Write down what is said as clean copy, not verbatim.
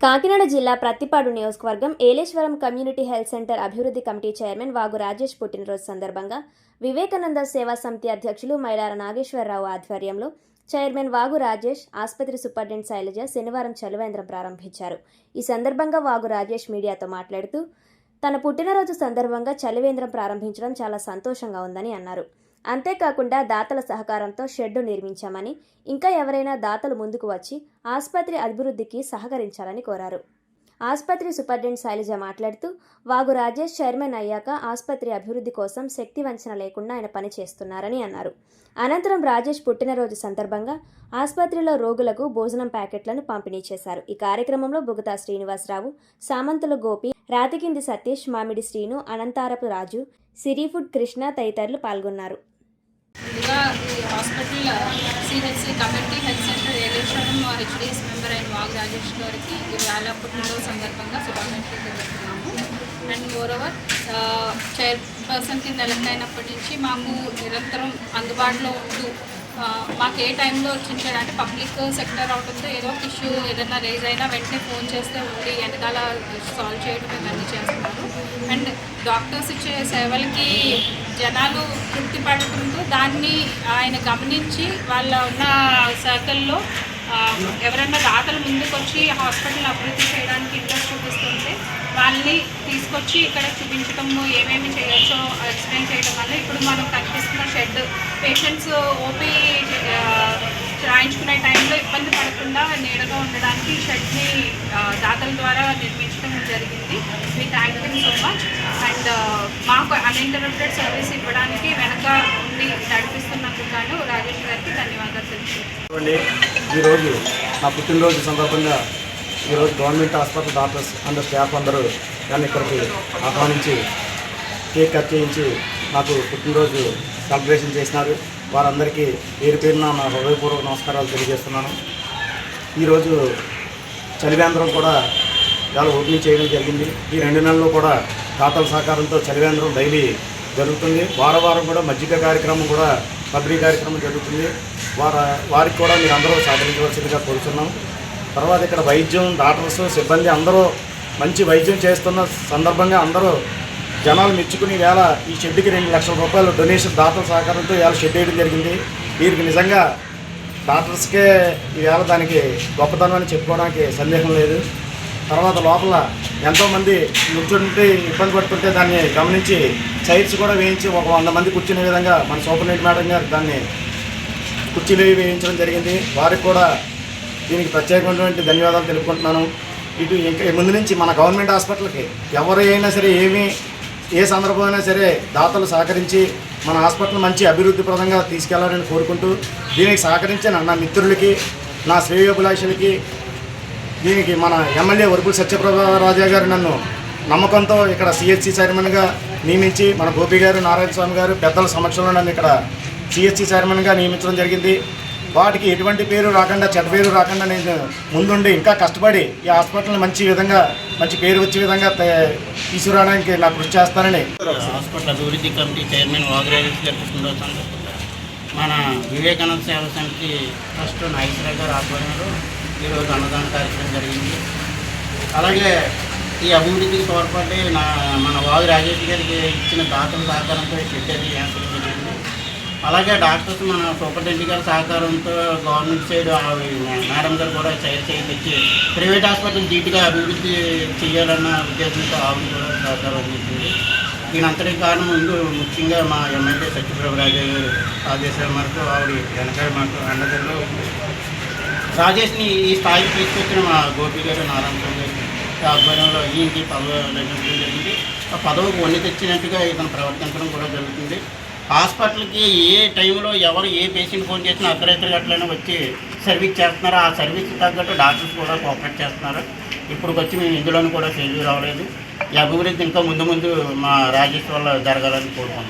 కాకినాడ జిల్లా ప్రత్తిపాడు నియోజకవర్గం Yeleswaram community health centre అభివృద్ధి కమిటీ చైర్మన్ వాగు రాజేష్ పుట్టినరోజు సందర్భంగా వివేకానంద సేవా సమితి అధ్యక్షులు మైలార నాగేశ్వరరావు ఆధ్వర్యంలో చైర్మన్ వాగు రాజేష్, ఆసుపత్రి సూపరింటెండెంట్ శైలజ శనివారం చలివేంద్రం ప్రారంభించారు. ఈ సందర్భంగా వాగు రాజేష్ మీడియాతో మాట్లాడుతూ తన పుట్టినరోజు సందర్భంగా చలివేంద్రం ప్రారంభించడం చాలా సంతోషంగా ఉందని అన్నారు. అంతేకాకుండా దాతల సహకారంతో షెడ్డు నిర్మించామని, ఇంకా ఎవరైనా దాతలు ముందుకు వచ్చి ఆసుపత్రి అభివృద్ధికి సహకరించాలని కోరారు. ఆసుపత్రి సూపరింటెండెంట్ శైలజ మాట్లాడుతూ వాగు రాజేష్ చైర్మన్ అయ్యాక ఆసుపత్రి అభివృద్ధి కోసం శక్తి వంచన లేకుండా ఆయన పనిచేస్తున్నారని అన్నారు. అనంతరం రాజేష్ పుట్టినరోజు సందర్భంగా ఆసుపత్రిలో రోగులకు భోజనం ప్యాకెట్లను పంపిణీ చేశారు. ఈ కార్యక్రమంలో బుగతా శ్రీనివాసరావు, సామంతుల గోపి, రాతికింది సతీష్, మామిడి శ్రీను, అనంతారపు రాజు, సిరీఫుడ్ కృష్ణ తదితరులు పాల్గొన్నారు. ముందుగా ఈ hospital CHC community health centre Yeleswaram HDS member అయిన వాగు రాజేష్ గారికి ఇవాళ పుట్టినరోజు సందర్భంగా శుభాకాంక్షలు తెలుపుతున్నాము. అండ్ మోరోవర్ చైర్పర్సన్ కింద ఎలక్ట్ అయినప్పటి నుంచి మాకు నిరంతరం అందుబాటులో ఉంటూ మాకు ఏ టైంలో వచ్చించారంటే పబ్లిక్ సెక్టర్ అవడంతో ఏదో ఒక ఇష్యూ ఏదైనా రేజ్ అయినా వెంటనే ఫోన్ చేస్తే ఉండి వెనకాల సాల్వ్ చేయడం ఇవన్నీ చేస్తున్నారు. అండ్ డాక్టర్స్ ఇచ్చే సేవలకి జనాలు తృప్తి పడటంతో దాన్ని ఆయన గమనించి వాళ్ళ ఉన్న సర్కిల్లో ఎవరైనా దాతలు ముందుకు వచ్చి హాస్పిటల్ అభివృద్ధి చేయడానికి ఇంట్రెస్ట్ చూపిస్తుంటే వాళ్ళని తీసుకొచ్చి ఇక్కడ చూపించడము, ఏమేమి చేయొచ్చో ఎక్స్ప్లెయిన్ చేయడం వల్ల ఇప్పుడు మనం కనిపిస్తున్న షెడ్ పేషెంట్స్ ఓపీ రాయించుకునే టైంలో ఇబ్బంది పడకుండా నీడగా ఉండడానికి షెడ్ని దాతల ద్వారా నిర్మించడం జరిగింది. We thank you so much. And మాకు అన్ఇంటరప్టెడ్ సర్వీస్ ఇవ్వడానికి వెనక ఉండి నడిపిస్తున్నందుకు గాను రాజేష్ గారికి ధన్యవాదాలు తెలుసు. ఈరోజు నా పుట్టినరోజు సందర్భంగా ఈరోజు government hospital doctors and staff అందరూ నన్ను ఇక్కడికి ఆహ్వానించి కేక్ కట్ చేయించి నాకు పుట్టినరోజు సెలబ్రేషన్ చేసినారు. వారందరికీ పేరు పేరున నా హృదయపూర్వక నమస్కారాలు తెలియజేస్తున్నాను. ఈరోజు చలివేంద్రం కూడా చాలా ఓపెనింగ్ చేయడం జరిగింది. ఈ 2 నెలల్లో కూడా దాతల సహకారంతో చలివేంద్రం డైలీ జరుగుతుంది. వారం కూడా మజ్జిగ కార్యక్రమం కూడా పబ్లిక్ కార్యక్రమం జరుగుతుంది. వారికి కూడా మీరు అందరూ సహకరించవలసిందిగా కోరుతున్నాం. తర్వాత ఇక్కడ వైద్యం, డాక్టర్స్, సిబ్బంది అందరూ మంచి వైద్యం చేస్తున్న సందర్భంగా అందరూ జనాలు మెచ్చుకుని వేళ ఈ షెడ్కి 2 లక్షల రూపాయలు డొనేషన్ దాతల సహకారంతో వేళ షెడ్ వేయడం జరిగింది. వీరికి నిజంగా డాక్టర్స్కే ఈవేళ దానికి గొప్పతనం అని చెప్పుకోవడానికి సందేహం లేదు. తర్వాత లోపల ఎంతోమంది నుంచుంటే ఇబ్బంది పడుతుంటే దాన్ని గమనించి చైర్స్ కూడా వేయించి ఒక 100 మంది కూర్చునే విధంగా మన సూపరింటెండెంట్ మేడం గారు దాన్ని కుర్చీలు వేయించడం జరిగింది. వారికి కూడా దీనికి ప్రత్యేకమైనటువంటి ధన్యవాదాలు తెలుపుకుంటున్నాను. ఇటు ఇంకా ముందు నుంచి మన గవర్నమెంట్ హాస్పిటల్కి ఎవరైనా సరే ఏ సందర్భమైనా సరే దాతలు సహకరించి మన హాస్పిటల్ మంచి అభివృద్ధిప్రదంగా తీసుకెళ్లాలని కోరుకుంటూ దీనికి సహకరించిన నా మిత్రులకి, నా శ్రేయోభిలాషులకి, దీనికి మన ఎమ్మెల్యే వరపుల సత్యప్రభరాజా గారు నన్ను నమ్మకంతో ఇక్కడ సిహెచ్సి చైర్మన్గా నియమించి మన గోపి గారు, నారాయణ స్వామి గారు పెద్దల సమక్షంలో నన్ను ఇక్కడ సిహెచ్సి చైర్మన్గా నియమించడం జరిగింది. వాటికి ఎటువంటి పేరు రాకుండా, చెడ్డ పేరు రాకుండా నేను ముందుండి ఇంకా కష్టపడి ఈ హాస్పిటల్ని మంచి పేరు వచ్చే విధంగా తీసుకురావడానికి నాకు కృషి చేస్తానని. హాస్పిటల్ అభివృద్ధి కమిటీ చైర్మన్ వాగు రాజేష్ గారి పుట్టినరోజు మన వివేకానంద సేవా సమితి ట్రస్ట్ నాగేశ్వరరావు గారి ఆధ్వర్యంలో ఈరోజు అన్నదాన కార్యక్రమం జరిగింది. అలాగే ఈ అభివృద్ధికి తోడ్పడి మన వాగు రాజేష్ గారికి ఇచ్చిన దాతల సహకారంతో షెడ్ అది ఏర్పడడం జరిగింది. అలాగే డాక్టర్స్ మన సూపరింటెండెంట్ గారి సహకారంతో గవర్నమెంట్ సైడ్ మేడం గారు కూడా తెచ్చి ప్రైవేట్ హాస్పిటల్ ధీటుగా అభివృద్ధి చేయాలన్న ఉద్దేశంతో ఆవిడ కూడా సహకారం అందించింది. దీనంతటి కారణం ముందు ముఖ్యంగా మా ఎమ్మెల్యే సత్యప్రభరాజు గారు ఆదేశాల మేరకు ఆవిడ వెనకాల మాకు అండదండలో రాజేష్ని ఈ స్థాయికి తీసుకొచ్చిన మా గోపి గారు, నారాయణ గారు ఆధ్వర్యంలో ఈయనకి పదవి లభించడం జరిగింది. ఆ పదవికి వన్ని తెచ్చినట్టుగా ఇతను ప్రవర్తించడం కూడా జరుగుతుంది. హాస్పిటల్కి ఏ టైంలో ఎవరు ఏ పేషెంట్ ఫోన్ చేసినా అర్ధరాత్రి గట్లనే వచ్చి సర్వీస్ చేస్తున్నారు. ఆ సర్వీస్ తగ్గట్టు డాక్టర్స్ కూడా కోఆపరేట్ చేస్తున్నారు. ఇప్పుడు వచ్చి మేము ఇందులోనూ కూడా ఫెయిల్యూర్ అవ్వలేదు. ఈ అభివృద్ధి ఇంకా ముందు మా రాజేష్ వల్ల జరగాలని కోరుకుంటున్నాం.